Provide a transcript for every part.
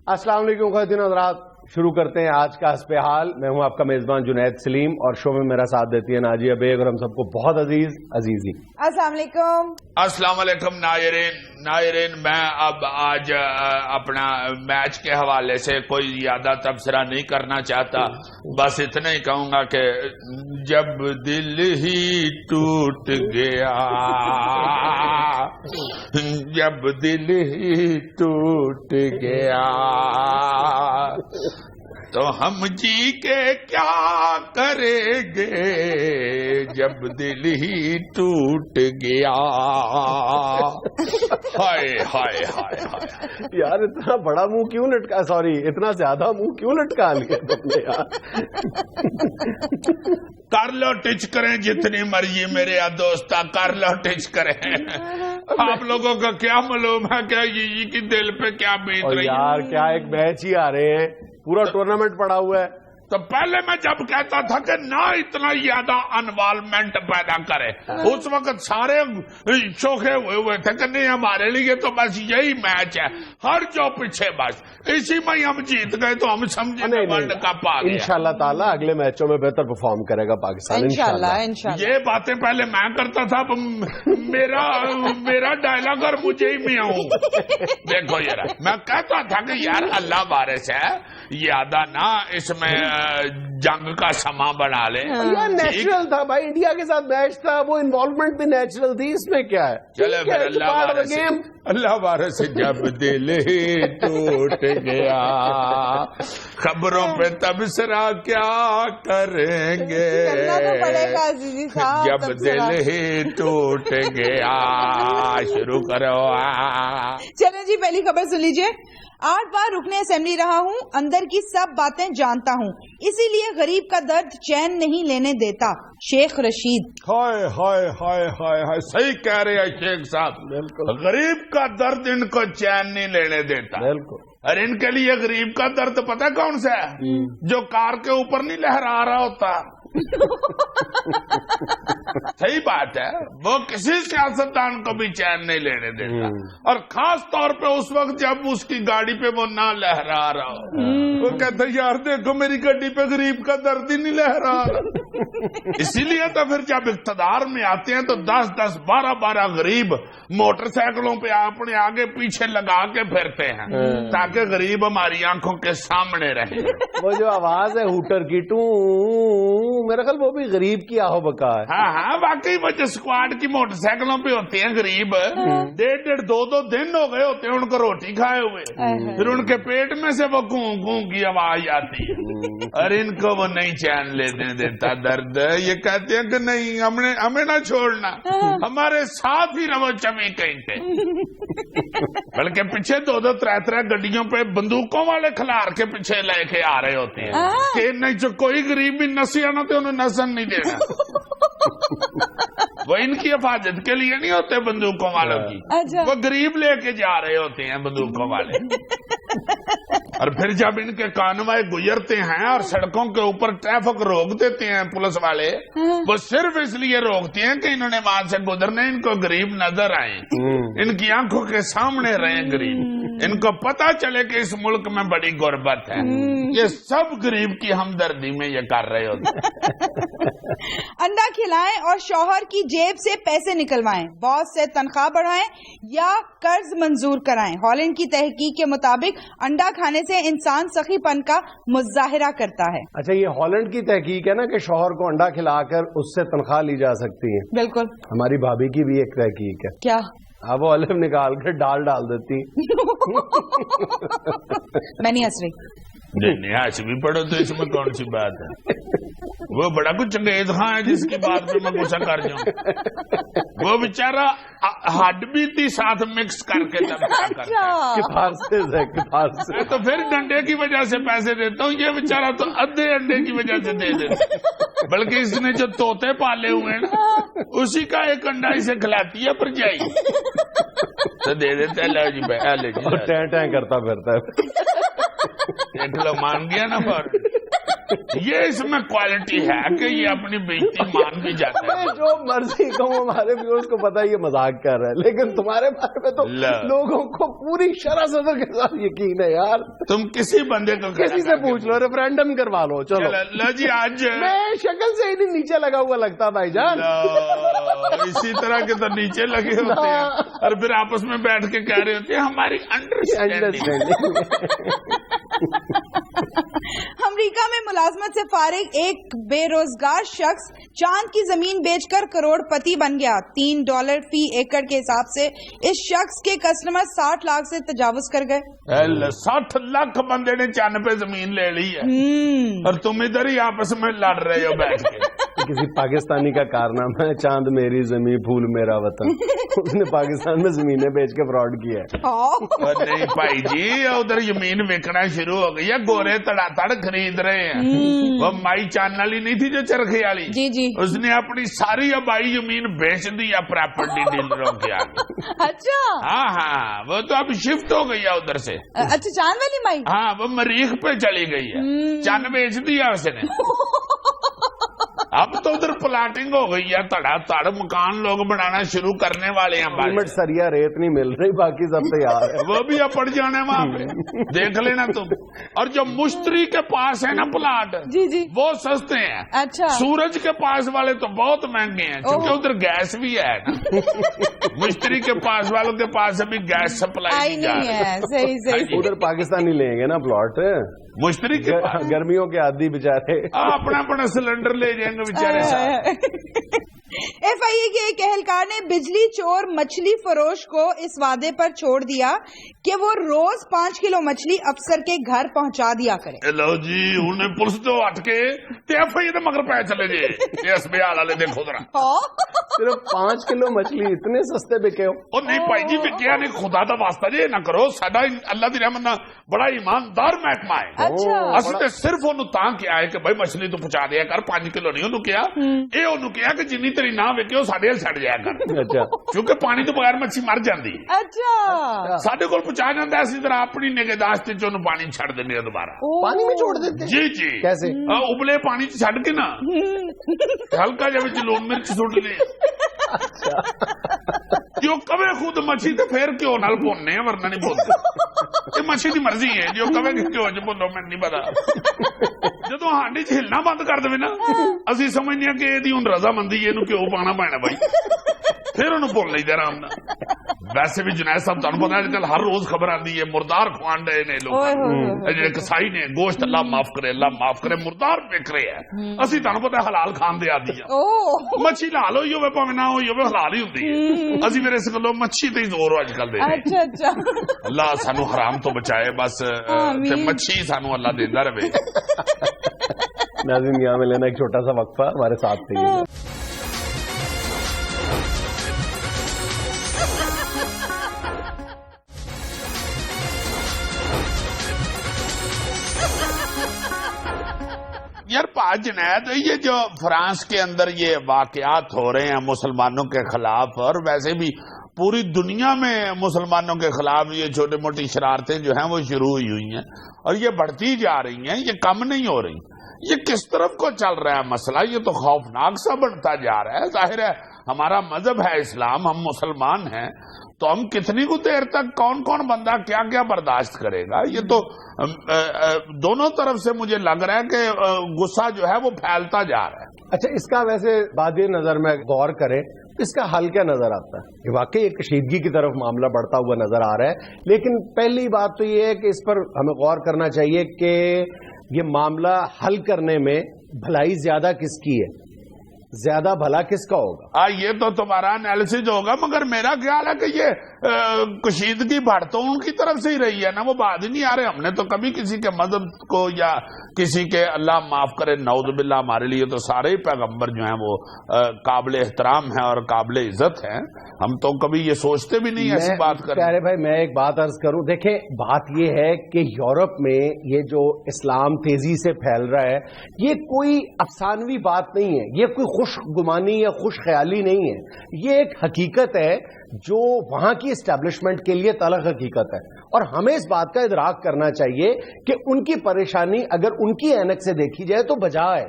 अस्सलाम वालेकुम ख़वातीन हज़रात, शुरू करते हैं आज का हस्बे हाल। मैं हूं आपका मेज़बान जुनैद सलीम और शो में मेरा साथ देती है नाजिया बेग और हम सबको बहुत अजीज अजीजी। अस्सलाम वालेकुम। अस्सलाम वालेकुम नायरीन, मैं अब आज अपना मैच के हवाले से कोई ज्यादा तबसरा नहीं करना चाहता, बस इतना ही कहूंगा कि जब दिल ही टूट गया, जब दिल ही टूट गया तो हम जी के क्या करेंगे, जब दिल ही टूट गया। हाय हाय हाय हाय यार इतना बड़ा मुंह क्यों लटका, सॉरी इतना ज्यादा मुंह क्यों लटका लिया तुमने यार। कर लो टिच करें जितनी मर्जी मेरे दोस्ता, कर लो टिच करें। आप लोगों का क्या मालूम है क्या ये की दिल पे क्या बीत रही है। यार क्या एक मैच ही आ रहे हैं, पूरा टूर्नामेंट पड़ा हुआ है। तो पहले मैं जब कहता था कि ना इतना ज्यादा इन्वॉल्वमेंट पैदा करे, उस वक्त सारे चौखे हुए थे कि नहीं हमारे लिए तो बस यही मैच है, हर जो पीछे बस इसी में हम जीत गए तो हम समझे वर्ल्ड कप आ गया। इंशाल्लाह ताला अगले मैचों में बेहतर परफॉर्म करेगा पाकिस्तान इंशाल्लाह। ये बातें पहले मैं करता था, मेरा डायलॉग और मुझे ही मैं हूँ। देखो यार मैं कहता था कि यार अल्लाह बारिश है, यादा ना इसमें जंग का समा बना ले। यार नेचुरल था भाई, इंडिया के साथ मैच था, वो इन्वॉल्वमेंट भी नेचुरल थी, इसमें क्या है। चले फिर अल्लाह बारिश जब दिल ही टूट गया, खबरों पे तबसरा क्या करेंगे, जब दिल ही टूट गया। शुरू करो। चलो जी पहली खबर सुन लीजिए। 8 बार रुकने असेंबली रहा हूँ, अंदर की सब बातें जानता हूँ, इसीलिए गरीब का दर्द चैन नहीं लेने देता। शेख रशीद। हाय हाय हाय हाय हाय, सही कह रहे हैं शेख साहब, गरीब का दर्द इनको चैन नहीं लेने देता। बिल्कुल। और इनके लिए गरीब का दर्द पता कौन सा है? जो कार के ऊपर नहीं लहरा रहा होता। सही बात है, वो किसी सियासतदान को भी चैन नहीं लेने देता, और खास तौर पे उस वक्त जब उसकी गाड़ी पे वो ना लहरा रहा हो। वो कहते यार देखो मेरी गाड़ी पे गरीब का दर्द ही नहीं लहरा रहा। इसीलिए तो फिर जब इख्तदार में आते हैं तो 10-10, 12-12 गरीब मोटरसाइकिलों पे अपने आगे पीछे लगा के फिरते हैं ताकि गरीब हमारी आंखों के सामने रहे। वो जो आवाज है हूटर की टू, मेरा ख्याल वो भी गरीब की आहो बका है। हाँ हाँ वाकई, वो जो स्क्वाड की मोटरसाइकिलों पे होते हैं गरीब, 1.5, 2 दिन हो गए होते हैं उनको रोटी खाए हुए, फिर उनके पेट में से वो घूं घूं की आवाज आती है, और इनको वो नहीं चैन लेने देता दर्द। ये कहते हैं कि नहीं हमें ना छोड़ना, हमारे साथ ही रहो 24 घंटे। बल्कि पीछे 2-2, 3-3 गड्डियों पे बंदूकों वाले खिलार के पीछे लेके आ रहे होते हैं कि नहीं जो कोई गरीब भी नसिया ना तो उन्हें नसन नहीं देना। वो इनकी हिफाजत के लिए नहीं होते बंदूकों वालों की, वो गरीब लेके जा रहे होते हैं बंदूकों वाले। और फिर जब इनके कानवाए गुजरते हैं और सड़कों के ऊपर ट्रैफिक रोक देते हैं पुलिस वाले, वो सिर्फ इसलिए रोकते हैं कि इन्होंने वहां से गुजरने इनको गरीब नजर आए, इनकी आंखों के सामने रहे गरीब, इनको पता चले कि इस मुल्क में बड़ी गुर्बत है। ये सब गरीब की हमदर्दी में ये कर रहे होते। अंडा खिलाएं और शौहर की जेब से पैसे निकलवाएं, बॉस से तनख्वाह बढ़ाएं या कर्ज मंजूर कराएं। हॉलैंड की तहकीक के मुताबिक अंडा खाने से इंसान सखीपन का मुजाहिरा करता है। अच्छा ये हॉलैंड की तहकीक है ना कि शौहर को अंडा खिलाकर उससे तनख्वाह ली जा सकती है। बिल्कुल। हमारी भाभी की भी एक तहकीक है। क्या? अब वो अलग निकाल कर डाल देती। मैं नहीं हंस रही। नहीं हंस भी पड़ो तो इसमें कौन सी बात है। वो बड़ा कुछ चंगेज खां है जिसकी बात पे मैं गुस्सा कर जाऊं। वो बेचारा हड्ड बीती साथ मिक्स करके तब किफारसे तो फिर डंडे की वजह से पैसे देता हूँ, ये बेचारा तो आधे अंडे की वजह से दे देता। बल्कि इसने जो तोते पाले हुए हैं ना उसी का एक अंडा इसे खिलाती है पर जाई तो दे देते हैं। लो जी टैं टैं करता फिरता है। मान गया ना। ये इसमें क्वालिटी है कि ये अपनी बेइज्जती मान भी जाता है। जो मर्जी कहूँ, हमारे व्यूअर्स को पता है ये मजाक कर रहा है, लेकिन तुम्हारे बारे में तो लोगों को पूरी शरह सदर के साथ यकीन है यार। तुम किसी बंदे को किसी से पूछ लो, रेफरेंडम करवा लो। चलो लो जी, आज मैं शक्ल से ही नीचे लगा हुआ लगता भाईजान। इसी तरह के तो नीचे लगे होते हैं और फिर आपस में बैठ के कह रहे होते हैं हमारी अंडरस्टैंडिंग। अमेरिका में मुलाजमत से फारिग एक बेरोजगार शख्स चांद की जमीन बेचकर करोड़पति बन गया। $3 फी एकड़ के हिसाब से इस शख्स के कस्टमर 60 लाख से तजावुज कर गए। 60 लाख बंदे ने चांद पे जमीन ले ली है और तुम इधर ही आपस में लड़ रहे हो बैठ के। किसी पाकिस्तानी का कारनामा है, चांद मेरी जमीन फूल मेरा वतन। उसने पाकिस्तान में जमीनें बेच के फ्रॉड किया है। नहीं भाई जी, उधर जमीन बेचना शुरू हो गई है, गोरे तड़ातड़ खरीद रहे हैं। वो माई चांद वाली नहीं थी जो चरखे वाली, जी जी, उसने अपनी सारी आबाई जमीन बेच दी है प्रॉपर्टी डीलरों के आगे। अच्छा, हाँ, वो तो अब शिफ्ट हो गई है उधर से। अच्छा, चांद वाली माई? हाँ, वो मरीख पे चली गई है, चांद बेच दिया उसने। अब तो उधर प्लाटिंग हो गई है, तड़ातड़ मकान लोग बनाना शुरू करने वाले हैं। सीमेंट सरिया रेत नहीं मिल रही, बाकी सब तैयार है। वो भी अब पड़ जाने वहां पे, देख लेना तुम। और जो मुश्तरी के पास है ना प्लाट, जी जी, वो सस्ते हैं। अच्छा, सूरज के पास वाले तो बहुत महंगे हैं, क्योंकि उधर गैस भी है ना। मुश्तरी के पास वालों के पास अभी गैस सप्लाई नहीं है। सही सही। उधर पाकिस्तानी लेंगे ना प्लॉट, मुश्तरी के गर्मियों के आदि बेचारे अपना अपना सिलेंडर ले जाएंगे बेचारे। FIA के एक एहलकार ने बिजली चोर मछली फरोश को इस वादे पर छोड़ दिया कि वो रोज 5 किलो मछली अफसर के घर पहुंचा दिया करे। लो जी, उन्हें पुलिस तो हटके FIA तो मगर पै चले जे SBI वाले देखो जरा। सिर्फ 5 किलो मछली इतने सस्ते बिके हो? ओ नहीं भाई जी, बिकिया नहीं, खुदा दा वास्ता जे ना करो, साडा अल्लाह दी रहमत नाल बड़ा ईमानदार महकमा है। अच्छा, असि ते सिर्फ ओनू तां किया है कि भाई मछली तो पहुंचा दिया कर, 5 किलो नहीं ओनू किया, ए ओनू किया कि जिन्नी तेरी ना विके साडे हल छड़ जाया कर। अच्छा, क्योंकि पानी तो बगैर मच्छी मर जाती है। अच्छा, साडे कोल पहुंचा जाता है, इसी तरह अपनी निगहदाश्त च ओनू पानी छड़ देने दोबारा। पानी में छोड़ देते? जी जी। कैसे? उबले पानी च छड़ के ना हल्का जिहा विच लूण मिर्च सुट दे, जो कवे खुद मच्छी तो फिर घ्यो नाल भुनने, वरना नहीं भुनते। ये मच्छी की मर्जी है, जो कवे घ्यो च भुनो मैनूं नहीं पता। जदों हांडी च हिलना बंद कर देवे ना, असीं समझने कि इहदी हुण रजामंदी है, इहनूं घ्यो पाना पैना भाई, फिर उन्होंने भुन लईदा आराम नाल। वैसे भी जुनैद साहब तुहानूं पता अजकल हर रोज खबर आती है मुर्दार खुआन रहे ने लोग, जिहड़े कसाई ने गोश्त अल्लाह माफ करे मुर्दार विक रहे हैं। असीं तुहानूं पता हलाल खान दे आदी आ, मच्छी लाल होई होवे भावें ना होई होवे, हलाल ही हुंदी है। असीं फिर इस गल्लों मच्छी ते ही जोर अजकल दे। अच्छा अच्छा, अल्लाह सानूं हराम तो बचाए बस, ते मच्छी सानूं अल्लाह देंदा रहे। नाज़रीन, यहाँ में लेना एक छोटा सा वक्फा, हमारे साथ थे। यार पाज जुनैद, ये जो फ्रांस के अंदर ये वाकयात हो रहे हैं मुसलमानों के खिलाफ, और वैसे भी पूरी दुनिया में मुसलमानों के खिलाफ ये छोटी मोटी शरारतें जो हैं वो शुरू हुई हैं और ये बढ़ती जा रही हैं, ये कम नहीं हो रही। ये किस तरफ को चल रहा है मसला? ये तो खौफनाक सा बढ़ता जा रहा है। जाहिर है हमारा मजहब है इस्लाम, हम मुसलमान हैं, तो हम कितनी को देर तक कौन कौन बंदा क्या क्या बर्दाश्त करेगा? ये तो दोनों तरफ से मुझे लग रहा है कि गुस्सा जो है वो फैलता जा रहा है। अच्छा, इसका वैसे बादी नजर में गौर करें, इसका हल क्या नजर आता है? ये वाकई एक कशीदगी की तरफ मामला बढ़ता हुआ नजर आ रहा है, लेकिन पहली बात तो ये है कि इस पर हमें गौर करना चाहिए कि ये मामला हल करने में भलाई ज्यादा किसकी है, ज्यादा भला किसका होगा? ये तो तुम्हारा एनालिसिस होगा, मगर मेरा ख्याल है कि ये कशीदगी बढ़ तो उनकी तरफ से ही रही है ना, वो बात ही नहीं आ रहे। हमने तो कभी किसी के मदद को या किसी के, अल्लाह माफ करे नौज़ुबिल्लाह, हमारे लिए तो सारे ही पैगंबर जो हैं वो काबिल एहतराम हैं और काबिल इज्जत हैं, हम तो कभी ये सोचते भी नहीं ऐसी बात करें। प्यारे भाई, मैं एक बात अर्ज करूं, देखें बात ये है कि यूरोप में ये जो इस्लाम तेजी से फैल रहा है, ये कोई अफसानवी बात नहीं है, ये कोई خوش گمانی یا خوش خیالی نہیں ہے، یہ ایک حقیقت ہے جو وہاں کی اسٹیبلشمنٹ کے لیے تلخ حقیقت ہے، اور ہمیں اس بات کا ادراک کرنا چاہیے کہ ان کی پریشانی اگر ان کی اینک سے دیکھی جائے تو بجائے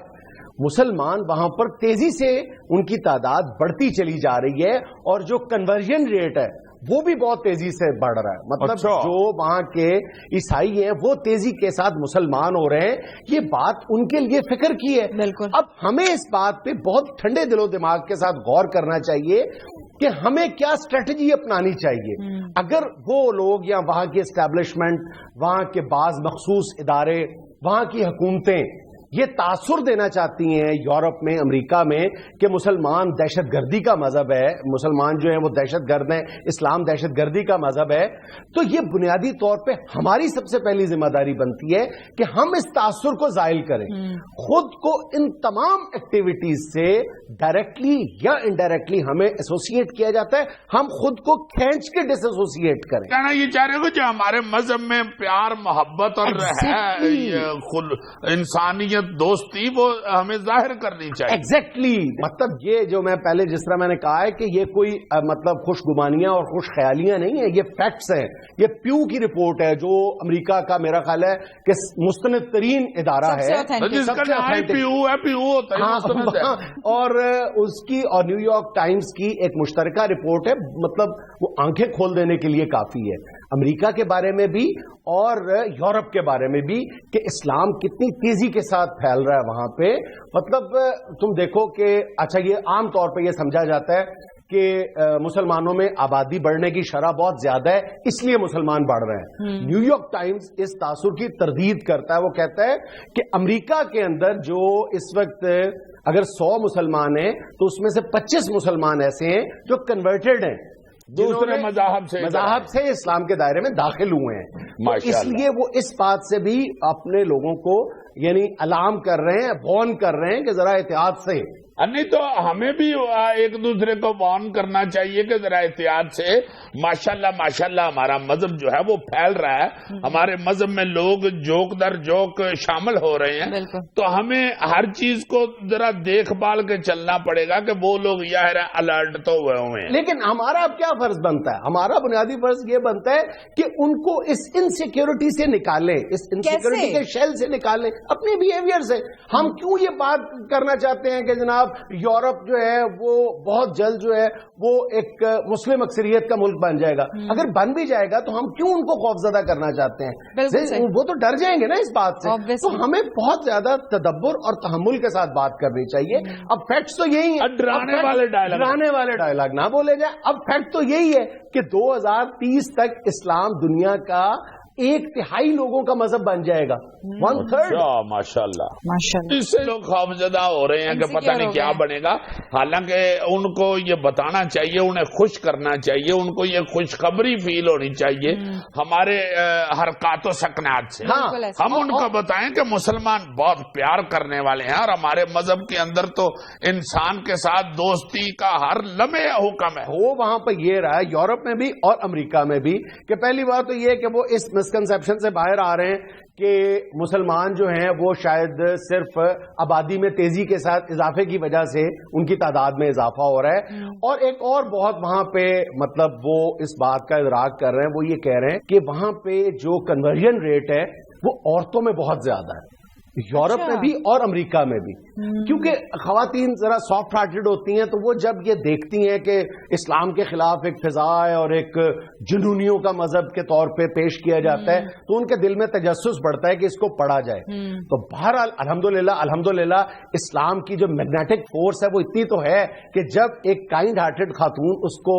مسلمان وہاں پر تیزی سے ان کی تعداد بڑھتی چلی جا رہی ہے، اور جو کنورژن ریٹ ہے وہ بھی بہت تیزی سے بڑھ رہا ہے. مطلب جو وہاں کے عیسائی ہیں وہ تیزی کے ساتھ مسلمان ہو رہے ہیں. یہ بات ان کے لیے فکر کی ہے. بالکل. اب ہمیں اس بات پہ بہت ٹھنڈے دل و دماغ کے ساتھ غور کرنا چاہیے کہ ہمیں کیا اسٹریٹجی اپنانی چاہیے. اگر وہ لوگ یا وہاں کی اسٹیبلشمنٹ، وہاں کے بعض مخصوص ادارے، وہاں کی حکومتیں یہ تاثر دینا چاہتی ہیں یورپ میں، امریکہ میں، کہ مسلمان دہشت گردی کا مذہب ہے، مسلمان جو ہیں وہ دہشت گرد ہیں، اسلام دہشت گردی کا مذہب ہے، تو یہ بنیادی طور پہ ہماری سب سے پہلی ذمہ داری بنتی ہے کہ ہم اس تاثر کو زائل کریں. خود کو ان تمام ایکٹیویٹیز سے ڈائریکٹلی یا انڈائریکٹلی ہمیں ایسوسیٹ کیا جاتا ہے. ہم خود کو کھینچ کے ڈس ایسوسیٹ کریں. کہنا یہ چاہ رہے ہو جو ہمارے مذہب میں پیار، محبت اور انسانیت، دوستی، وہ ہمیں ظاہر کرنی چاہیے. ایگزیکٹلی. مطلب یہ جو میں پہلے جس طرح میں نے کہا ہے کہ یہ کوئی مطلب خوش گمانیاں اور خوش خیالیاں نہیں ہیں، یہ فیکٹس ہیں. یہ پیو کی رپورٹ ہے جو امریکہ کا میرا خیال ہے کہ مستند ترین ادارہ ہے، جس کا نام پیو ہے، پیو ہوتا ہے. اور اس کی اور نیو یارک ٹائمز کی ایک مشترکہ رپورٹ ہے. مطلب وہ آنکھیں کھول دینے کے لیے کافی ہے امریکہ کے بارے میں بھی اور یورپ کے بارے میں بھی کہ اسلام کتنی تیزی کے ساتھ پھیل رہا ہے وہاں پہ. مطلب تم دیکھو کہ اچھا یہ عام طور پہ یہ سمجھا جاتا ہے کہ مسلمانوں میں آبادی بڑھنے کی شرح بہت زیادہ ہے اس لیے مسلمان بڑھ رہے ہیں. نیو یارک ٹائمز اس تاثر کی تردید کرتا ہے. وہ کہتا ہے کہ امریکہ کے اندر جو اس وقت اگر 100 مسلمان ہیں تو اس میں سے 25 مسلمان ایسے ہیں جو کنورٹڈ ہیں، دوسرے مذاہب سے اسلام کے دائرے میں داخل ہوئے ہیں. اس لیے وہ اس بات سے بھی اپنے لوگوں کو یعنی الارم کر رہے ہیں، وارن کر رہے ہیں کہ ذرا احتیاط سے. نہیں تو ہمیں بھی ایک دوسرے کو وارن کرنا چاہیے کہ ذرا احتیاط سے. ماشاءاللہ ہمارا مذہب جو ہے وہ پھیل رہا ہے. ہمارے مذہب میں لوگ جوک در جوک شامل ہو رہے ہیں. تو ہمیں ہر چیز کو ذرا دیکھ بھال کے چلنا پڑے گا کہ وہ لوگ یہ الرٹ تو ہوئے ہیں. لیکن ہمارا اب کیا فرض بنتا ہے؟ ہمارا بنیادی فرض یہ بنتا ہے کہ ان کو اس انسیکیورٹی سے نکالیں، اس انسیکیورٹی کے شیل سے نکالیں اپنے بیہیویئر سے. ہم کیوں یہ بات کرنا چاہتے ہیں کہ جناب یورپ جو ہے وہ بہت جلد جو ہے وہ ایک مسلم اکثریت کا ملک بن جائے گا؟ اگر بن بھی جائے گا تو ہم کیوں ان کو خوفزدہ کرنا چاہتے ہیں؟ وہ تو ڈر جائیں گے نا اس بات سے. تو ہمیں بہت زیادہ تدبر اور تحمل کے ساتھ بات کرنی چاہیے. اب فیکٹس تو یہی ہیں، ڈرانے والے ڈائلاگ نہ بولے جائیں. اب فیکٹ تو یہی ہے کہ 2030 تک اسلام دنیا کا 1/3 لوگوں کا مذہب بن جائے گا. 1/3. ماشاءاللہ. اس سے لوگ خوفزدہ ہو رہے ہیں کہ پتہ نہیں کیا بنے گا. حالانکہ ان کو یہ بتانا چاہیے، انہیں خوش کرنا چاہیے، ان کو یہ خوشخبری فیل ہونی چاہیے ہمارے حرکات و سکنات سے. ہم ان کو بتائیں کہ مسلمان بہت پیار کرنے والے ہیں اور ہمارے مذہب کے اندر تو انسان کے ساتھ دوستی کا ہر لمحے حکم ہے. وہ وہاں پہ یہ رہا ہے یورپ میں بھی اور امریکہ میں بھی کہ پہلی بات تو یہ کہ وہ اس مسکنسپشن سے باہر آ رہے ہیں کہ مسلمان جو ہیں وہ شاید صرف آبادی میں تیزی کے ساتھ اضافے کی وجہ سے ان کی تعداد میں اضافہ ہو رہا ہے. اور ایک اور بہت وہاں پہ مطلب وہ اس بات کا ادراک کر رہے ہیں، وہ یہ کہہ رہے ہیں کہ وہاں پہ جو کنورژن ریٹ ہے وہ عورتوں میں بہت زیادہ ہے، یورپ میں بھی اور امریکہ میں بھی. کیونکہ خواتین ذرا سافٹ ہارٹڈ ہوتی ہیں تو وہ جب یہ دیکھتی ہیں کہ اسلام کے خلاف ایک فضا ہے اور ایک جنونیوں کا مذہب کے طور پہ پیش کیا جاتا ہے تو ان کے دل میں تجسس بڑھتا ہے کہ اس کو پڑھا جائے. تو بہرحال الحمدللہ اسلام کی جو میگنیٹک فورس ہے وہ اتنی تو ہے کہ جب ایک کائنڈ ہارٹڈ خاتون اس کو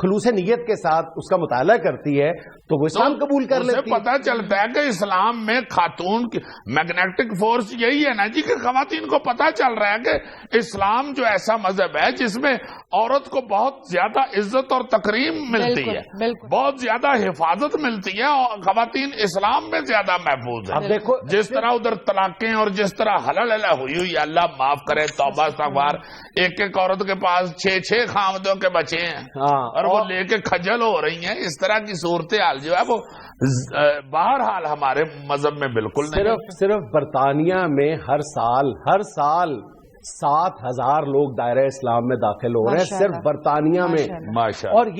خلوص نیت کے ساتھ اس کا مطالعہ کرتی ہے تو وہ اسلام قبول کر لیتی ہے. پتہ چلتا ہے کہ اسلام میں خاتون کی میگنیٹک فورس یہی ہے نا جی کہ خواتین کو پتہ چل رہا ہے کہ اسلام جو ایسا مذہب ہے جس میں عورت کو بہت زیادہ عزت اور تکریم ملتی ہے، بہت زیادہ حفاظت ملتی ہے اور خواتین اسلام میں زیادہ محفوظ ہیں. دیکھو جس طرح ادھر طلاقیں اور جس طرح حلال ہوئی اللہ معاف کرے، توبہ استغفار، ایک عورت کے پاس 6 خامدوں کے بچے ہیں اور وہ لے کے کھجل ہو رہی ہیں. اس طرح کی صورتحال جو ہے وہ بہرحال ہمارے مذہب میں بالکل نہیں. صرف برطانیہ میں ہر سال 7,000 लोग दायरा इस्लाम में दाखिल हो रहे हैं सिर्फ बरतानिया में। माशाअल्लाह। और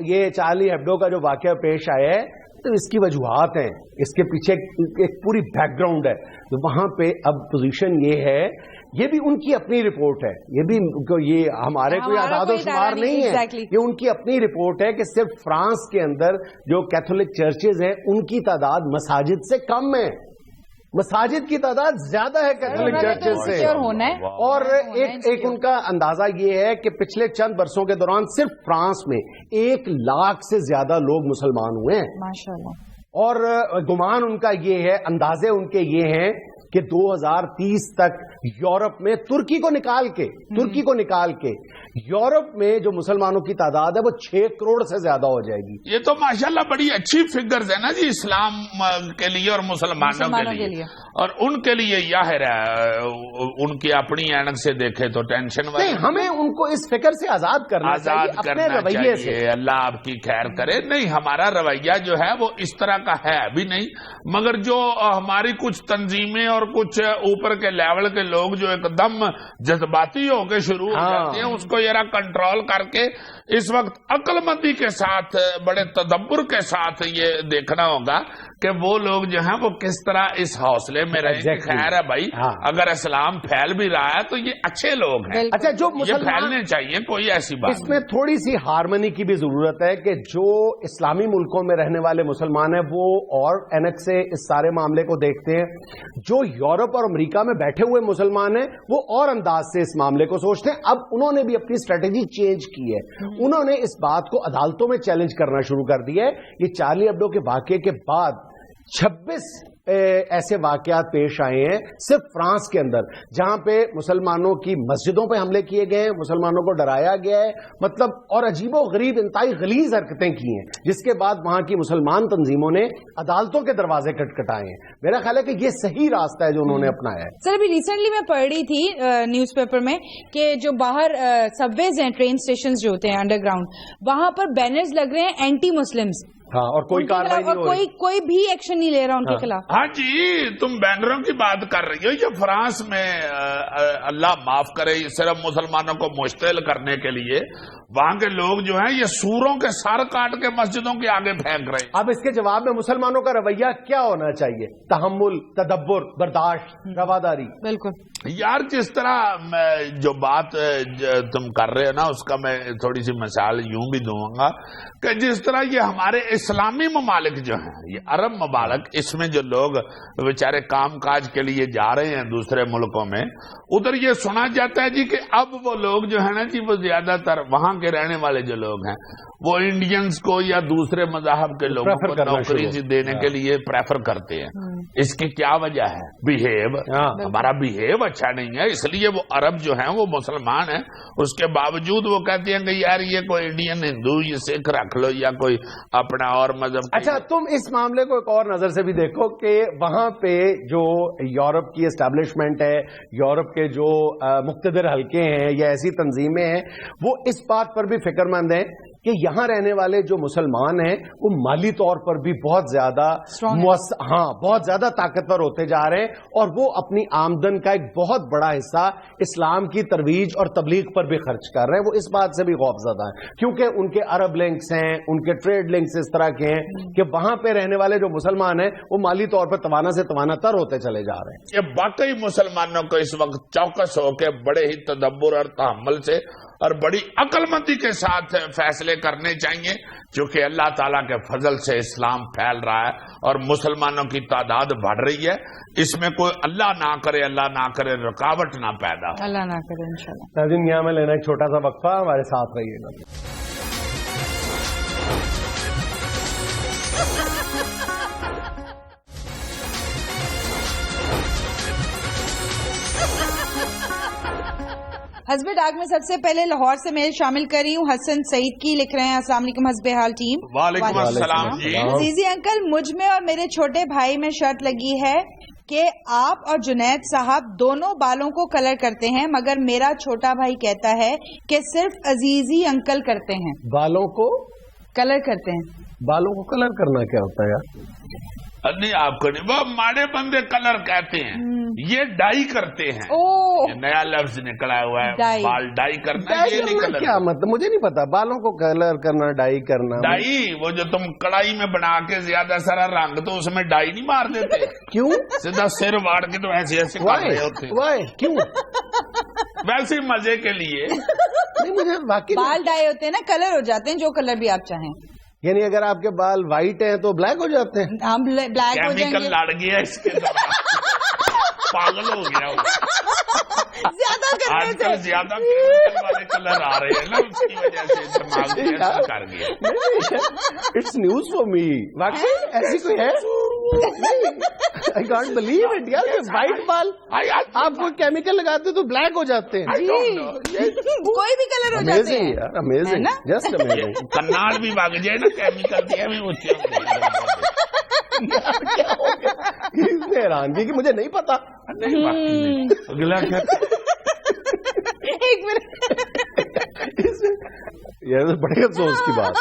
ये चार्ली हेब्डो का जो वाकया पेश आया है, तो इसकी वजूहात हैं, इसके पीछे एक पूरी बैकग्राउंड है। तो वहां पे अब पोजीशन ये है, ये भी उनकी अपनी रिपोर्ट है, ये हमारे कोई आदाद शुमार नहीं है, ये उनकी अपनी रिपोर्ट है कि सिर्फ फ्रांस के अंदर जो कैथोलिक चर्चेज हैं उनकी तादाद मसाजिद से कम है, मसाजिद की तादाद ज्यादा है कैथोलिक चर्चेज से। और एक उनका अंदाजा ये है कि पिछले चंद बरसों के दौरान सिर्फ फ्रांस में 1 लाख से ज्यादा लोग मुसलमान हुए हैं माशाअल्लाह। और गुमान उनका ये है, अंदाजे उनके ये हैं कि 2030 तक यूरोप में तुर्की को निकाल के यूरोप में जो मुसलमानों की तादाद है वो 6 करोड़ से ज्यादा हो जाएगी। ये तो माशाल्लाह बड़ी अच्छी फिगर्स है ना जी, इस्लाम के लिए और मुसलमानों के लिए। और उनके लिए जाहिर है उनकी अपनी ऐनक से देखे तो टेंशन वाली, हमें उनको इस फिक्र से आजाद करना चाहिए, रवैये से। अल्लाह आपकी खैर करे। नहीं, हमारा रवैया जो है वो इस तरह का है भी नहीं, मगर जो हमारी कुछ तंजीमें और कुछ ऊपर के लेवल के लोग जो एकदम जज्बाती होकर शुरू हो जाते हैं, उसको जरा कंट्रोल करके इस वक्त अक्लमंदी के साथ, बड़े तदब्बुर के साथ ये देखना होगा कि वो लोग जो हैं वो किस तरह इस हौसले में रहे। खैर है भाई, अगर इस्लाम फैल भी रहा है तो ये अच्छे लोग हैं। अच्छा, जो ये फैलने चाहिए, कोई ऐसी बात इसमें थोड़ी सी हार्मनी की भी जरूरत है कि जो इस्लामी मुल्कों में रहने वाले मुसलमान हैं वो और एनक से इस सारे मामले को देखते हैं, जो यूरोप और अमेरिका में बैठे हुए मुसलमान हैं वो और अंदाज से इस मामले को सोचते हैं। अब उन्होंने भी अपनी स्ट्रेटेजी चेंज की है, उन्होंने इस बात को अदालतों में चैलेंज करना शुरू कर दिया है। ये चार्ली हेब्डो के वाकये के बाद 26 ऐसे वाकयात पेश आए हैं सिर्फ फ्रांस के अंदर, जहां पे मुसलमानों की मस्जिदों पे हमले किए गए हैं, मुसलमानों को डराया गया है, मतलब और अजीबो गरीब इंतहाई गलीज हरकतें की हैं, जिसके बाद वहां की मुसलमान तंजीमों ने अदालतों के दरवाजे खटखटाए हैं। मेरा ख्याल है कि ये सही रास्ता है जो उन्होंने अपनाया है। सर, अभी रिसेंटली मैं पढ़ रही थी न्यूज़पेपर में कि जो बाहर सबवेज हैं, ट्रेन स्टेशन जो होते हैं अंडरग्राउंड, वहां पर बैनर्स लग रहे हैं एंटी मुस्लिम्स। हाँ, और कोई कार्रवाई नहीं हो रही, कोई भी एक्शन नहीं ले रहा उनके खिलाफ। हाँ जी, तुम बैनरों की बात कर रही हो। ये फ्रांस में अल्लाह माफ करे, सिर्फ मुसलमानों को मुश्तिल करने के लिए वहां के लोग जो हैं ये सूरों के सर काट के मस्जिदों के आगे फेंक रहे हैं। अब इसके जवाब में मुसलमानों का रवैया क्या होना चाहिए? तहम्मुल, तदब्बुर, बर्दाश्त, रवादारी। बिल्कुल यार, जिस तरह जो बात तुम कर रहे हो ना, उसका मैं थोड़ी सी मिसाल यूं भी दूंगा कि जिस तरह ये हमारे इस्लामी ममालिक जो हैं, ये अरब ममालिक, इसमें जो लोग बेचारे काम काज के लिए जा रहे हैं दूसरे मुल्कों में, उधर ये सुना जाता है जी कि अब वो लोग जो है ना जी, वो ज्यादातर वहां के रहने वाले जो लोग हैं वो इंडियंस को या दूसरे मज़हब के लोगों को नौकरी देने के लिए प्रेफर करते हैं। इसकी क्या वजह है? बिहेव, हमारा बिहेव अच्छा नहीं है, इसलिए वो अरब जो हैं वो मुसलमान हैं, उसके बावजूद वो कहते हैं कि यार ये कोई इंडियन हिंदू, ये सिख रख लो या कोई अपना और मजहब। अच्छा, तुम इस मामले को एक और नजर से भी देखो कि वहां पे जो यूरोप की एस्टैब्लिशमेंट है, यूरोप के जो मुक्तदर हल्के हैं या ऐसी तंजीमें हैं, वो इस बात पर भी फिक्रमंद हैं कि यहां रहने वाले जो मुसलमान हैं वो माली तौर पर भी बहुत ज्यादा बहुत ज्यादा ताकतवर होते जा रहे हैं, और वो अपनी आमदन का एक बहुत बड़ा हिस्सा इस्लाम की तरवीज और तबलीग पर भी खर्च कर रहे हैं। वो इस बात से भी खौफजदा है क्योंकि उनके अरब लिंक्स हैं, उनके ट्रेड लिंक्स इस तरह के हैं कि वहां पे रहने वाले जो मुसलमान हैं वो माली तौर पर तवाना से तवानातर होते चले जा रहे हैं। ये वाकई मुसलमानों को इस वक्त चौकस होकर बड़े ही तदब्बुर और तहम्मुल से और बड़ी अक्लमंदी के साथ फैसले करने चाहिए, क्योंकि अल्लाह ताला के फजल से इस्लाम फैल रहा है और मुसलमानों की तादाद बढ़ रही है। इसमें कोई अल्लाह ना करे रुकावट ना पैदा हो। अल्लाह ना करे इंशाल्लाह। नाज़रीन, यहाँ में लेना एक छोटा सा वक्फा, हमारे साथ रहिएगा। हस्बे डाक में सबसे पहले लाहौर से मेल शामिल कर रही हूँ हसन सईद की। लिख रहे हैं, अस्सलाम वालेकुम हस्बे हाल टीम। वालेकुम अस्सलाम जी। अजीजी अंकल, मुझ में और मेरे छोटे भाई में शर्त लगी है कि आप और जुनैद साहब दोनों बालों को कलर करते हैं, मगर मेरा छोटा भाई कहता है कि सिर्फ अजीजी अंकल करते हैं। बालों को कलर करते हैं? बालों को कलर करना क्या होता है यार? نہیں آپ کو نہیں، وہ ماڑے بندے کلر کہتے ہیں، یہ ڈائی کرتے ہیں. یہ نیا لفظ نکلا ہوا ہے، ڈائی. بال ڈائی کرنا. ڈائی یہ نہیں کرنا کلر کیا مطلب؟ مجھے نہیں پتا. بالوں کو کلر کرنا، ڈائی کرنا. ڈائی وہ جو تم کڑائی میں بنا کے زیادہ سارا رنگ تو اس میں ڈائی نہیں مار دیتے؟ کیوں؟ سیدھا سر واڑ کے تو ایسے ایسے کر رہے ہوتے ہیں. وائی کیوں؟ ویسے ہی مزے کے لیے. نہیں مجھے واقعی بال ڈائی ہوتے ہیں نا، کلر ہو جاتے ہیں، جو کلر بھی آپ چاہیں. یعنی اگر آپ کے بال وائٹ ہیں تو بلیک ہو جاتے ہیں؟ ہم بلیک ہو جائیں کیمیکل گے. لڑ گیا اس کے پاگل ہو گیا وہ. زیادہ کرنے آج کل زیادہ کیمیکل والے کلر آ رہے ہیں نا، اس کی وجہ سے دماغ ایسا کر گیا. It's news for me. واقعی ایسی کوئی ہے؟ آئی کانٹ بلیو اٹ یار. وائٹ بال آپ کو کیمیکل لگاتے تو بلیک ہو جاتے ہیں. کوئی بھی کلر ہو جاتے امیزنگ ہیں. یار، امیزنگ، جسٹ امیزنگ. کناڑ بھی بھاگ جائے نا کیمیکل دیا بھی اونچے ہو گئے. حیرانگی کہ مجھے نہیں پتا. اگلا کیا؟ ایک منٹ، یہ بڑے افسوس کی بات.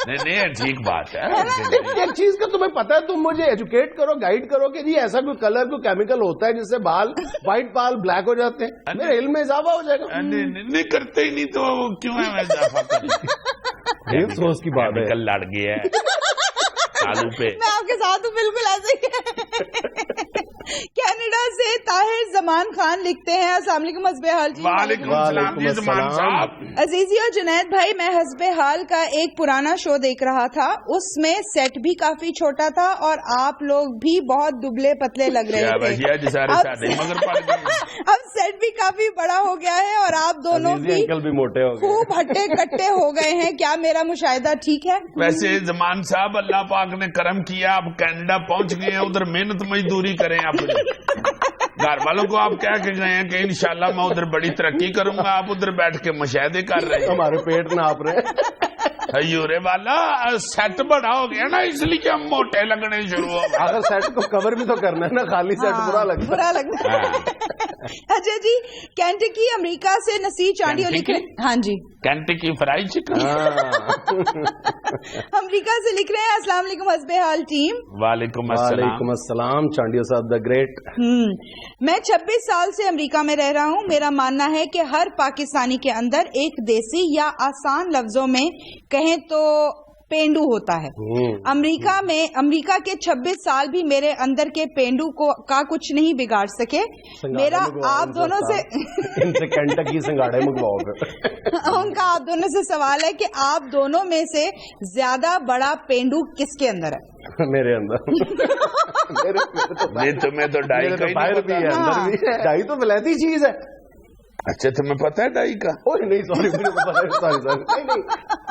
نہیں ٹھیک بات ہے. ایک چیز کا تمہیں پتا ہے، تم مجھے ایجوکیٹ کرو، گائیڈ کرو کہ جی ایسا کوئی کلر، کوئی کیمیکل ہوتا ہے جس سے بال وائٹ بال بلیک ہو جاتے ہیں. میرے علم میں اضافہ ہو جائے گا. نہیں کرتے ہی نہیں تو کیوں ہے اضافہ کریں؟ یہ افسوس کی بات ہے. کیمیکل لڑ گیا ہے آلو پہ. میں آپ کے ساتھ ہوں بالکل ایسے ہی. کینیڈا سے طاہر زمان خان لکھتے ہیں، السلام علیکم حسب حال جی. وعلیکم السلام جی زمان صاحب. عزیزی اور جنید بھائی، میں حسب حال کا ایک پرانا شو دیکھ رہا تھا، اس میں سیٹ بھی کافی چھوٹا تھا اور آپ لوگ بھی بہت دبلے پتلے لگ رہے تھے. اب سیٹ بھی کافی بڑا ہو گیا ہے اور آپ دونوں بھی موٹے ہو گئے، خوب ہٹے کٹے ہو گئے ہیں. کیا میرا مشاہدہ ٹھیک ہے؟ ویسے زمان صاحب اللہ پاک نے کرم کیا، آپ کینیڈا پہنچ گئے ہیں، ادھر محنت مزدوری کریں. آپ گھر والوں کو آپ کہہ کے گئے ہیں کہ انشاءاللہ میں ادھر بڑی ترقی کروں گا، آپ ادھر بیٹھ کے مشاہدے کر رہے ہیں. ہمارے پیٹ ناپ رہے. یورے والا سیٹ بڑا ہو گیا نا، اس لیے ہم موٹے لگنے شروع ہو گئے. اگر سیٹ کو کور بھی تو کرنا ہے نا، خالی سیٹ برا لگتا ہے. اچھا جی، کینٹکی امریکہ سے نصیر چانڈیو لکھ رہے ہیں. ہاں جی، کینٹکی فرائی چکن. امریکہ سے لکھ رہے ہیں، السلام علیکم حسب حال ٹیم. وعلیکم وعلیکم السلام چانڈیو صاحب دا گریٹ. میں 26 سال سے امریکہ میں رہ رہا ہوں. میرا ماننا ہے کہ ہر پاکستانی کے اندر ایک دیسی یا آسان لفظوں میں کہیں تو پینڈو ہوتا ہے. امریکہ کے 26 سال بھی میرے اندر کے پینڈو کا کچھ نہیں بگاڑ سکے. میرا آپ دونوں سے کینٹکی سنگاڑے منگواؤ. ان کا آپ دونوں سے سوال ہے کہ آپ دونوں میں سے زیادہ بڑا پینڈو کس کے اندر ہے؟ میرے اندر. تمہیں تو ڈائی کا باہر بھی ہے، اندر بھی ہے. ڈائی تو ولایتی چیز ہے. اچھا تمہیں پتا ہے ڈائی کا؟ نہیں سوری نہیں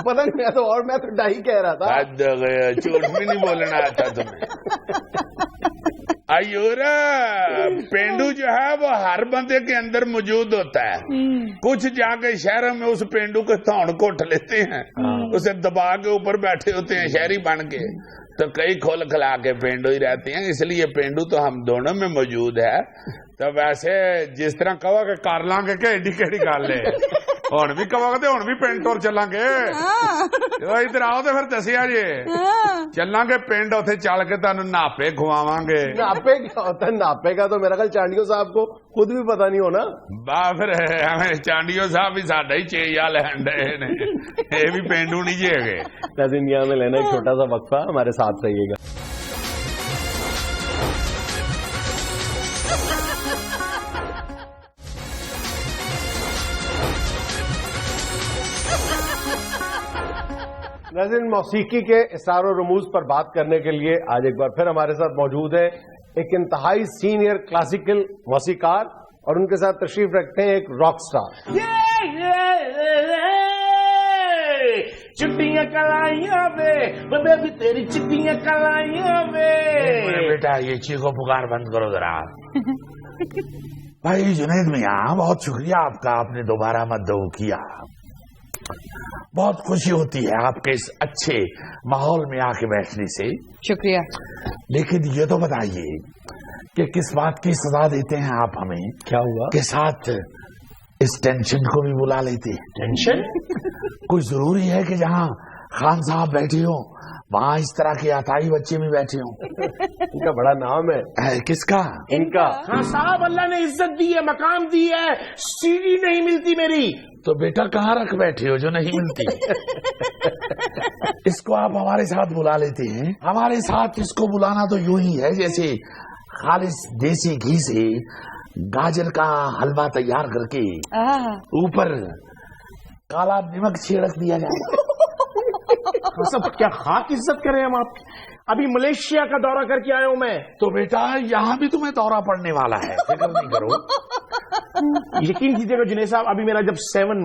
پتا نہیں. میں تو ڈائی کہہ رہا تھا. جھوٹ بھی نہیں بولنا آتا تمہیں. ایورا پینڈو جو ہے وہ ہر بندے کے اندر موجود ہوتا ہے. کچھ جا کے شہروں میں اس پینڈو کے تھوڑ کو اٹھ لیتے ہیں، اسے دبا کے اوپر بیٹھے ہوتے ہیں شہری بن کے، تو کئی کھول کھلا کے پینڈو ہی رہتے ہیں. اس لیے پینڈو تو ہم دونوں میں موجود ہے. تو ویسے جس طرح کہو کہ کر لیں گے کہ ایڈی کیڑی گل ہے، ہوں بھی کہو گے ہوں بھی پنڈ ٹور چلاں گے. ادھر آؤ تو پھر دسیا جی چلاں گے پنڈ، اتنے چل کے تمہیں ناپے کھواواں گے. ناپے کیا ہوتا ہے؟ ناپے کا تو میرا خیال چانڈیو صاحب کو خود بھی پتا نہیں ہونا. پھر ہمیں چانڈیو صاحب بھی ساڈا ہی چیزا لین ڈے نے، یہ بھی پینڈو نہیں جی گئے. انڈیا میں لینا ایک چھوٹا سا وقفہ، ہمارے ساتھ رہیے گا. ناظرین، موسیقی کے اسرار و رموز پر بات کرنے کے لیے آج ایک بار پھر ہمارے ساتھ موجود ہے ایک انتہائی سینئر کلاسیکل موسیقار، اور ان کے ساتھ تشریف رکھتے ہیں ایک راک سٹار. چٹیاں کلائیاں میں بھی تیری چٹیاں کلائیاں میں. بیٹا یہ چیخو پکار بند کرو ذرا. بھائی جنید میاں بہت شکریہ آپ کا، آپ نے دوبارہ مدعو کیا. بہت خوشی ہوتی ہے آپ کے اس اچھے ماحول میں آ کے بیٹھنے سے. شکریہ. لیکن یہ تو بتائیے کہ کس بات کی سزا دیتے ہیں آپ ہمیں؟ کیا ہوا؟ کے ساتھ اس ٹینشن کو بھی بلا لیتے ہیں. ٹینشن؟ کچھ ضروری ہے کہ جہاں خان صاحب بیٹھے ہوں وہاں اس طرح کے عطائی بچے بھی بیٹھے ہوں؟ इनका बड़ा नाम है। किसका? इनका। हाँ साहब, अल्लाह ने इज्जत दी है, मकाम दी है, सीढ़ी नहीं मिलती मेरी। तो बेटा कहाँ रख बैठे हो जो नहीं मिलती? इसको आप हमारे साथ बुला लेते हैं। हमारे साथ इसको बुलाना तो यूं ही है जैसे खालिस देसी घी से गाजर का हलवा तैयार करके ऊपर काला नमक छिड़क दिया जाए। सब क्या खाक इज्जत करें हम आपकी? अभी मलेशिया का दौरा करके आया हूं मैं। तो बेटा यहाँ भी तुम्हें दौरा पड़ने वाला है, फिक्र नहीं करो। यकीन कीजिएगा जुनैद साहब, अभी मेरा जब 7वां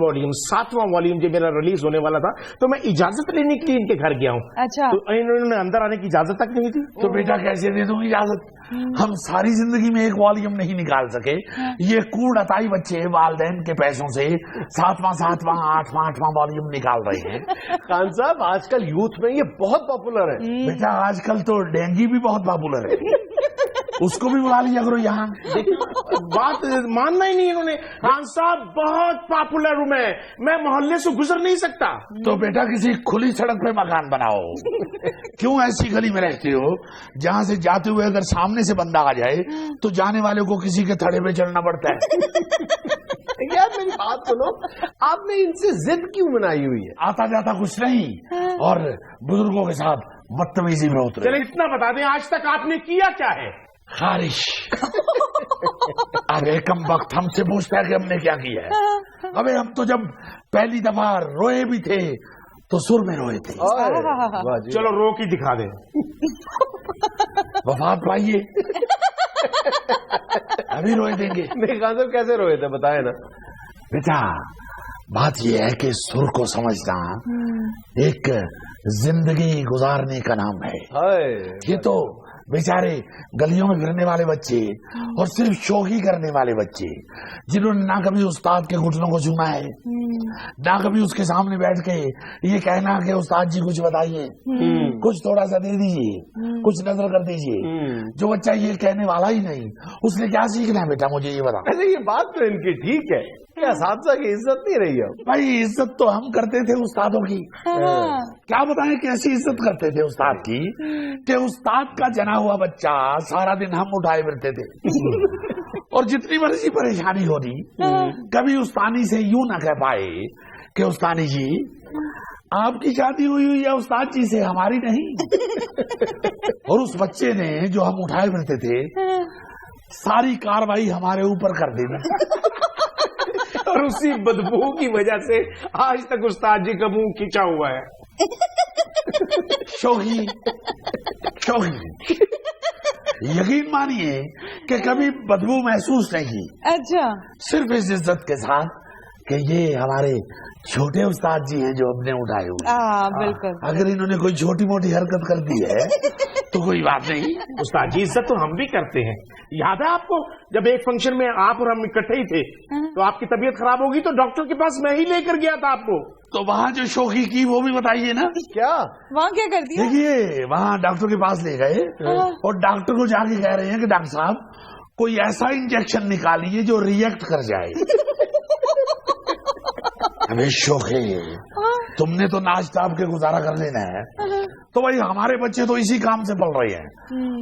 वॉल्यूम जब मेरा रिलीज होने वाला था तो मैं इजाजत लेने के लिए इनके घर गया हूँ। अच्छा। तो इन्होंने अंदर आने की इजाजत तक नहीं दी। तो बेटा कैसे दे दूंगी इजाजत? हम सारी जिंदगी में एक वॉल्यूम नहीं निकाल सके। ये कूड़ अताई बच्चे वालदैन के पैसों से 7वां 8वां वॉल्यूम निकाल रहे हैं। खान साहब आजकल यूथ में ये बहुत पॉपुलर है। बेटा आजकल तो डेंगी भी बहुत पॉपुलर है, उसको भी बुला लिया करो यहाँ। बात मानना ही नहीं इन्होंने। खान साहब बहुत पॉपुलर हूँ मैं मोहल्ले से गुजर नहीं सकता। तो बेटा किसी खुली सड़क पे मकान बनाओ। क्यों ऐसी गली में रहते हो जहाँ से जाते हुए अगर सामने से बंदा आ जाए तो जाने वाले को किसी के थड़े पे चढ़ना पड़ता है? यार मेरी बात सुनो, आपने इनसे जिद क्यों बनाई हुई है? आता जाता कुछ नहीं और बुजुर्गों के साथ बदतमीजी में उतरे। चले इतना बता दें, आज तक आपने किया क्या है? खारिश। अरे कम वक्त हमसे पूछता है कि हमने क्या किया है। अबे हम तो जब पहली दफा रोए भी थे तो सुर में रोए थे। चलो रो के दिखा दे। वफात पाइए अभी रोए देंगे। नहीं खान साहब कैसे रोए थे बताए ना। बेटा बात यह है कि सुर को समझना एक जिंदगी गुजारने का नाम है। ये तो बेचारे गलियों में फिरने वाले बच्चे और सिर्फ शौकी करने वाले बच्चे जिन्होंने ना कभी उस्ताद के घुटनों को चूमा है, ना कभी उसके सामने बैठ के ये कहना कि उस्ताद जी कुछ बताइए, कुछ थोड़ा सा दे दीजिए, कुछ नजर कर दीजिए। जो बच्चा ये कहने वाला ही नहीं उसने क्या सीखना है? बेटा मुझे ये बता। अरे ये बात तो इनकी ठीक है, क्या साहब की इज्जत नहीं रही है भाई। इज्जत तो हम करते थे उस्तादों की। क्या बताएं कैसी इज्जत करते थे उस्ताद की कि उस्ताद का जना हुआ बच्चा सारा दिन हम उठाए फिरते थे और जितनी मर्जी परेशानी हो रही कभी उस्तानी से यूं ना कह पाए कि उस्तानी जी आपकी शादी हुई है उस्ताद जी से, हमारी नहीं। और उस बच्चे ने जो हम उठाए फिरते थे सारी कार्रवाई हमारे ऊपर कर दी और उसी बदबू की वजह से आज तक उस्ताद जी का मुंह खिंचा हुआ है। शौकी यकीन मानिए कि कभी बदबू महसूस नहीं की। अच्छा। सिर्फ इस इज्जत के साथ कि ये हमारे छोटे उस्ताद जी हैं जो हमने उठाए हुए। बिल्कुल। अगर इन्होंने कोई छोटी मोटी हरकत कर दी है तो कोई बात नहीं। उस्ताद जी इज्जत तो हम भी करते हैं। याद है आपको जब एक फंक्शन में आप और हम इकट्ठे ही थे तो आपकी तबीयत खराब होगी तो डॉक्टर के पास मैं ही लेकर गया था आपको। तो वहाँ जो शौकी की वो भी बताइए ना। क्या वहाँ क्या कर दिया? देखिए वहाँ डॉक्टर के पास ले गए और डॉक्टर को जाके कह रहे हैं कि डॉक्टर साहब कोई ऐसा इंजेक्शन निकालिए जो रिएक्ट कर जाए। अबे शौके तुमने तो नाच टाप के गुजारा कर लेना है तो भाई हमारे बच्चे तो इसी काम से पल रहे हैं।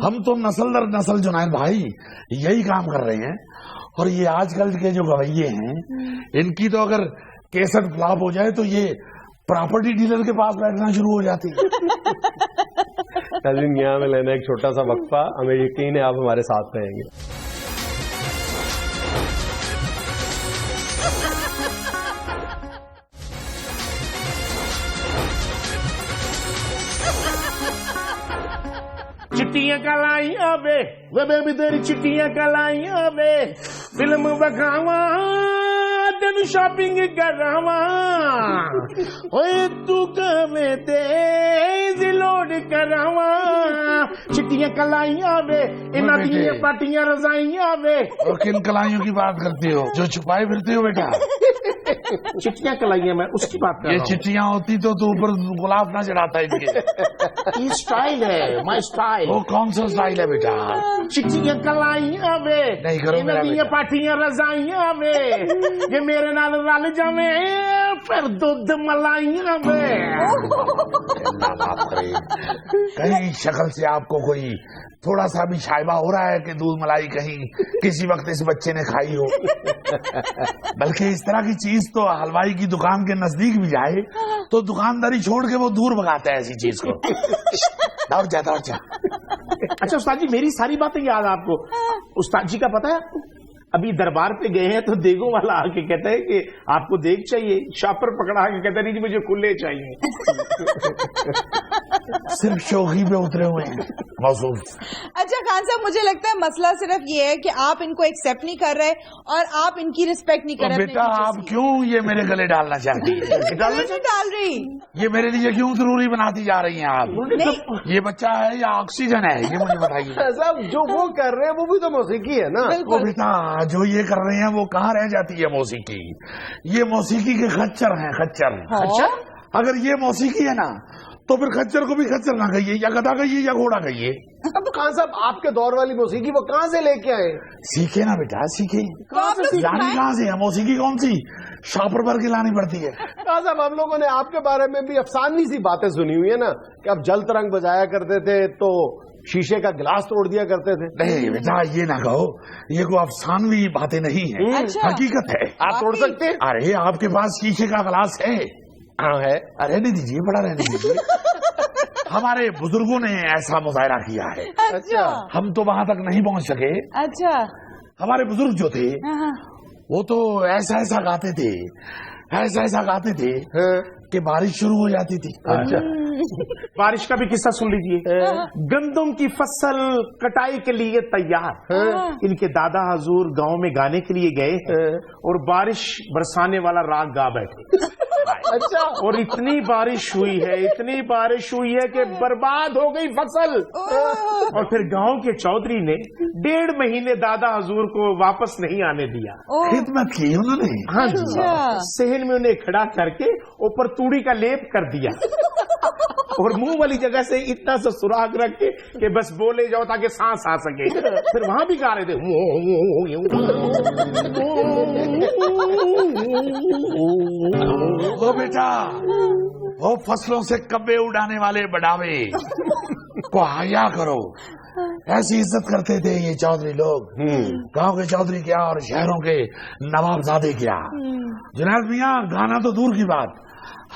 हम तो नस्ल दर नस्ल जुनैद भाई यही काम कर रहे हैं। और ये आजकल के जो गवैये हैं इनकी तो अगर केसट फ्लॉप हो जाए तो ये प्रॉपर्टी डीलर के पास बैठना शुरू हो जाती है। नाज़रीन यहाँ में लेना एक छोटा सा वक्फा, हमें यकीन है आप हमारे साथ रहेंगे। चिट्टियां कलाइयां वे बेबी तेरी चिट्टियां कलाइयां वे फिल्म बखावा तेन शॉपिंग करावा ओए तू कवे तेज लोड करावा चिट्टियां कलाइयां वे इन्हां दियां पाटियां रजाइयां वे। और किन कलाइयों की बात करते हो जो छुपाए फिरते हो बेटा? चिट्टियां कलाइयां मैं उसकी बात कर रहा हूं। ये चिट्टियां होती तो तू ऊपर गुलाब ना चढ़ाता इनके। ये स्टाइल है, माय स्टाइल। वो कौन सा स्टाइल है बेटा? चिट्टियां कलाइयां वे नहीं करो मेरा बेटा। पाटियां रजाइयां वे ये मेरे नाल रल जावे फिर दूध मलाइयां में। माफ करे, कहीं शक्ल से आपको कोई थोड़ा सा भी शायबा हो रहा है कि दूध मलाई कहीं किसी वक्त इस बच्चे ने खाई हो? बल्कि इस तरह की चीज तो हलवाई की दुकान के नजदीक भी जाए तो दुकानदारी छोड़ के वो दूर भगाता है ऐसी चीज को। दौड़ जा दौड़ जा। अच्छा उस्ताद जी, मेरी सारी बातें याद आपको। उस्ताद जी का पता है आपको, अभी दरबार पे गए हैं तो देगों वाला आके कहता है कि आपको देग चाहिए, शॉपर पकड़ा के कहता नहीं जी मुझे खुले चाहिए। सिर्फ शौकी पे उतरे हुए हैं मौसूफ। अच्छा खान साहब, मुझे लगता है मसला सिर्फ ये है कि आप इनको एक्सेप्ट नहीं कर रहे और आप इनकी रिस्पेक्ट नहीं कर रहे। बेटा आप क्यों ये मेरे गले डालना चाहती है? नहीं डाल रही। ये मेरे लिए क्यों जरूरी बनाती जा रही हैं आप? नहीं। ये बच्चा है या ऑक्सीजन है, ये मुझे बताइए। साहब जो वो कर रहे हैं वो भी तो मौसीकी है ना। वो बेटा जो ये कर रहे हैं वो कहाँ रह जाती है मौसीकी? ये मौसीकी के खच्चर हैं, खच्चर। अच्छा? अगर ये मौसीकी है ना तो फिर खच्चर को भी खच्चर ना कहिए, या गधा कहिए या घोड़ा कहिए। अब खान साहब आपके दौर वाली मौसीकी वो कहाँ से लेके आए? सीखे ना बेटा, सीखे। लानी कहाँ से है मौसीकी? कौन सी शॉपर भर के लानी पड़ती है? खान साहब हम लोगों ने आपके बारे में भी अफसानी सी बातें सुनी हुई है ना कि आप जल तरंग बजाया करते थे तो शीशे का गिलास तोड़ दिया करते थे। नहीं बेटा ये ना कहो, ये कोई अफसानवी बातें नहीं है, अच्छा। हकीकत है। आप तोड़ सकते हैं? अरे आपके पास शीशे का गिलास है? हाँ है। रहने दीजिए, बड़ा रहने दीजिए। हमारे बुजुर्गों ने ऐसा मुजाहरा किया है। अच्छा हम तो वहां तक नहीं पहुंच सके। अच्छा। हमारे बुजुर्ग जो थे हाँ। वो तो ऐसा ऐसा गाते थे, ऐसा ऐसा गाते थे हाँ। कि बारिश शुरू हो जाती थी। अच्छा। बारिश का भी किस्सा सुन लीजिए। गंदम की फसल कटाई के लिए तैयार, इनके दादा हजूर गांव में गाने के लिए गए और बारिश बरसाने वाला राग गा बैठे। अच्छा। और इतनी बारिश हुई है, इतनी बारिश हुई है कि बर्बाद हो गई फसल। और फिर गांव के चौधरी ने 1.5 महीने दादा हजूर को वापस नहीं आने दिया। खिदमत की उन्होंने। हाँ जी। सहन में उन्हें खड़ा करके ऊपर तूड़ी का लेप कर दिया और मुंह वाली जगह से इतना सा सुराख रख के कि बस बोले जाओ ताकि सांस आ सके। फिर वहां भी गा रहे थे। ओ बेटा, वो फसलों से कब्बे उड़ाने वाले बढ़ावे को हया करो। ऐसी इज्जत करते थे ये चौधरी लोग। गांव के चौधरी क्या और शहरों के नवाबजादे क्या। जुनैद मियां गाना तो दूर की बात,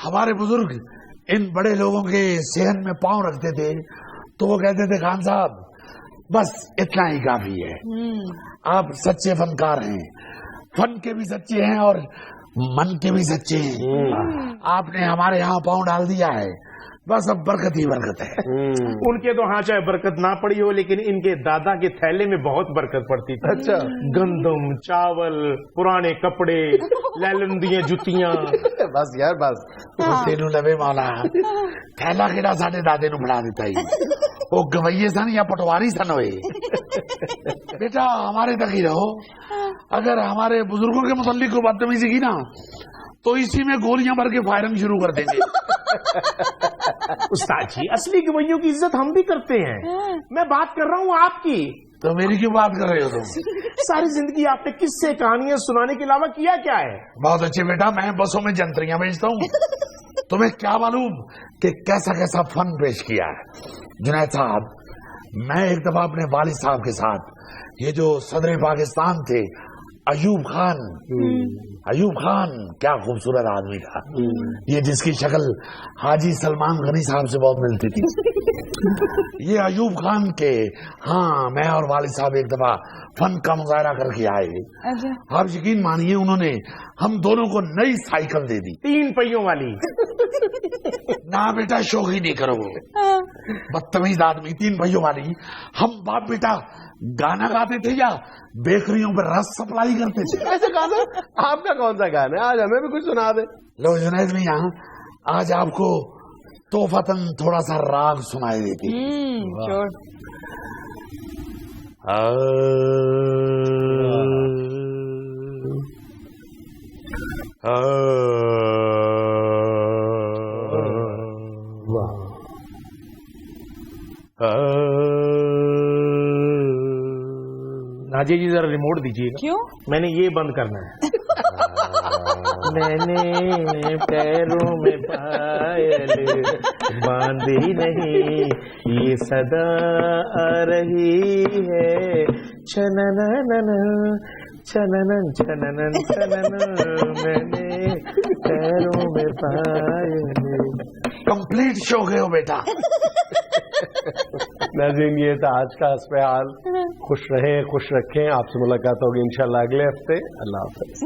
हमारे बुजुर्ग इन बड़े लोगों के सेहन में पांव रखते थे तो वो कहते थे खान साहब बस इतना ही काफी है। आप सच्चे फनकार हैं, फन के भी सच्चे हैं और मन के भी सच्चे हैं। आपने हमारे यहाँ पांव डाल दिया है, बस अब बरकत ही बरकत है। उनके तो हाँ चाहे बरकत ना पड़ी हो, लेकिन इनके दादा के थैले में बहुत बरकत पड़ती थी। अच्छा। गंदम, चावल, पुराने कपड़े, लैलन दिए जुतियां। बस यार बस। तेनू लवे मौला थैला केड़ा साडे दादे नू बना दिता ही, वो गवैये सन या पटवारी सन होए। बेटा हमारे तक ही रहो, अगर हमारे बुजुर्गों के मुतल्लिक को बदतमीजी की ना तो इसी में गोलियां भर के फायरिंग शुरू कर देंगे। उस्ताद जी असली गवैयों की इज्जत हम भी करते हैं। मैं बात कर रहा हूँ आपकी। तो मेरी क्यों बात कर रहे हो तुम? सारी जिंदगी आपने किस्से कहानियां सुनाने के अलावा किया क्या है? बहुत अच्छे बेटा, मैं बसों में जंतरियां बेचता हूँ। तुम्हें क्या मालूम कि कैसा कैसा फन पेश किया है। जुनैद साहब, मैं एक दफा अपने वालिद साहब के साथ, ये जो सदर पाकिस्तान थे अयूब खान, अयूब खान क्या खूबसूरत आदमी था, ये जिसकी शक्ल हाजी सलमान गनी साहब से बहुत मिलती थी। ये अयूब खान के, हाँ मैं और वालिद साहब एक दफा फन का मुजाहरा करके आए। आप यकीन मानिए उन्होंने हम दोनों को नई साइकिल दे दी, 3 पहियों वाली। ना बेटा शौकी नहीं करो, बदतमीज आदमी, 3 पहियों वाली। हम बाप बेटा गाना गाते थे या बेकरियों पर रस सप्लाई करते थे। ऐसे गाना आपका कौन सा गाना है? आज हमें भी कुछ सुना दे। लो जुनैद मियां, आज आपको तोहफतन थोड़ा सा राग सुनाई देती। राजे जी जरा रिमोट दीजिए। क्यों? मैंने ये बंद करना है। मैंने पैरों में पायल बांधी नहीं, ये सदा आ रही है छनननन छननन छननन छननन, मैंने पैरों में पायल। कंप्लीट शो गए हो बेटा। नाज़रीन, ये था आज का हस्बे हाल। खुश रहें, खुश रखें। आपसे मुलाकात होगी इंशाल्लाह अगले हफ्ते। अल्लाह हाफ़िज़।